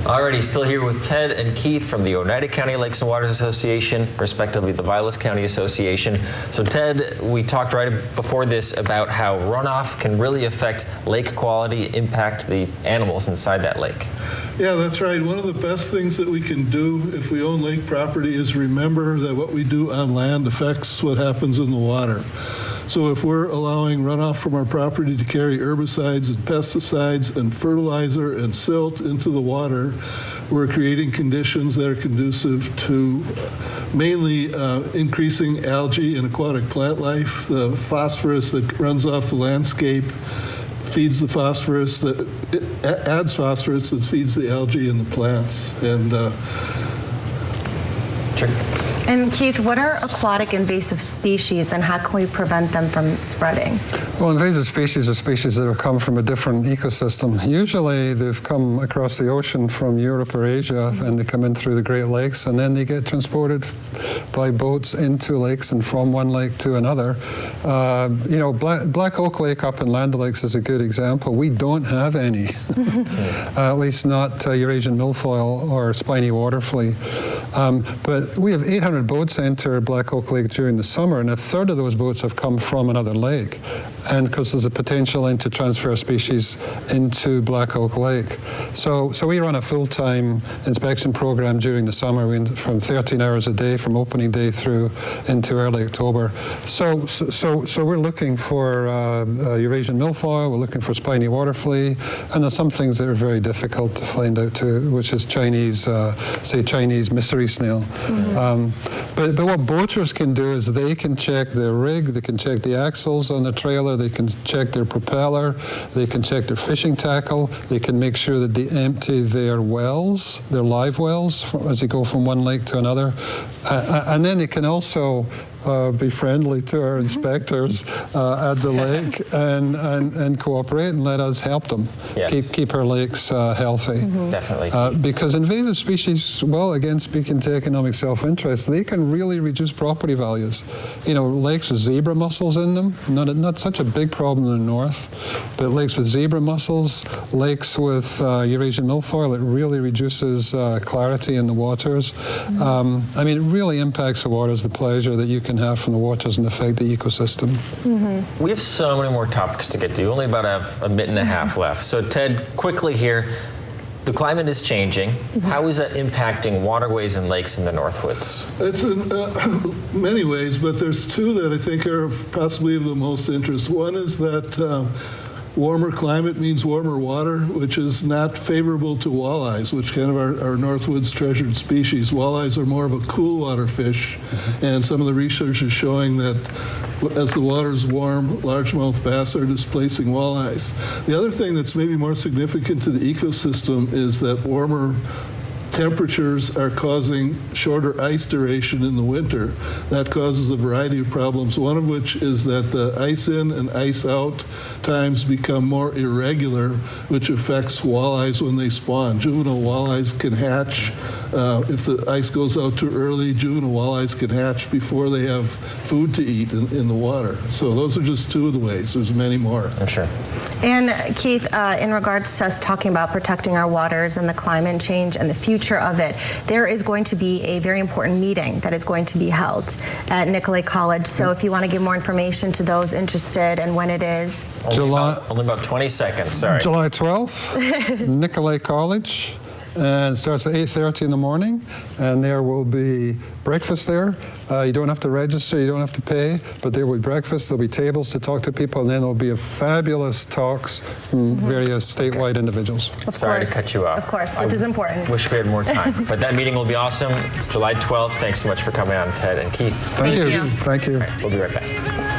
Alrighty, still here with Ted and Keith from the Oneida County Lakes and Waters Association, respectively the Vilas County Association. So Ted, we talked right before this about how runoff can really affect lake quality, impact the animals inside that lake. Yeah, that's right. One of the best things that we can do if we own lake property is remember that what we do on land affects what happens in the water. So if we're allowing runoff from our property to carry herbicides and pesticides and fertilizer and silt into the water, we're creating conditions that are conducive to mainly increasing algae and aquatic plant life. The phosphorus that runs off the landscape feeds the phosphorus, that adds phosphorus that feeds the algae and the plants. And Sure. And Keith, what are aquatic invasive species and how can we prevent them from spreading? Well, invasive species are species that have come from a different ecosystem. Usually they've come across the ocean from Europe or Asia, and they come in through the Great Lakes, and then they get transported by boats into lakes and from one lake to another. You know, Black Oak Lake up in Land O'Lakes is a good example. We don't have any, at least not Eurasian milfoil or spiny water flea. But we have 800 boats enter Black Oak Lake during the summer, and a third of those boats have come from another lake. And because there's a potential then to transfer species into Black Oak Lake. So we run a full-time inspection program during the summer from 13 hours a day from opening day through into early October. So we're looking for Eurasian milfoil, we're looking for spiny water flea, and there's some things that are very difficult to find out too, which is Chinese, say Chinese mystery snail. But what boaters can do is they can check their rig, they can check the axles on the trailer, they can check their propeller, they can check their fishing tackle, they can make sure that they empty their wells, their live wells, as they go from one lake to another. And then they can also be friendly to our inspectors at the lake and cooperate and let us help them keep our lakes healthy. Definitely. Because invasive species, well, again, speaking to economic self-interest, they can really reduce property values. You know, lakes with zebra mussels in them, not such a big problem in the north, but lakes with zebra mussels, lakes with Eurasian milfoil, it really reduces clarity in the waters. I mean, it really impacts the waters, the pleasure that you can have from the waters and affect the ecosystem. We have so many more topics to get to. Only about a minute and a half left. So Ted, quickly here, the climate is changing. How is that impacting waterways and lakes in the Northwoods? it's in many ways, but there's two that I think are possibly of the most interest. One is that warmer climate means warmer water, which is not favorable to walleyes, which kind of our Northwoods treasured species. Walleyes are more of a cool water fish, and some of the research is showing that as the water's warm, largemouth bass are displacing walleyes. The other thing that's maybe more significant to the ecosystem is that warmer temperatures are causing shorter ice duration in the winter. That causes a variety of problems, one of which is that the ice in and ice out times become more irregular, which affects walleyes when they spawn. Juvenile walleyes can hatch. If the ice goes out too early, juvenile walleyes can hatch before they have food to eat in the water. So those are just two of the ways. There's many more. I'm sure. And Keith, in regards to us talking about protecting our waters and the climate change and the future of it, there is going to be a very important meeting that is going to be held at Nicolet College. So if you want to give more information to those interested and when it is. Only about 20 seconds, sorry. July 12th, Nicolet College. And it starts at 8:30 in the morning, and there will be breakfast there. You don't have to register, you don't have to pay, but there will be breakfast, there'll be tables to talk to people, and then there'll be fabulous talks from various statewide individuals. Sorry to cut you off. Of course, which is important. Wish we had more time. But that meeting will be awesome. July 12th. Thanks so much for coming on, Ted and Keith. Thank you. Thank you. All right, we'll be right back.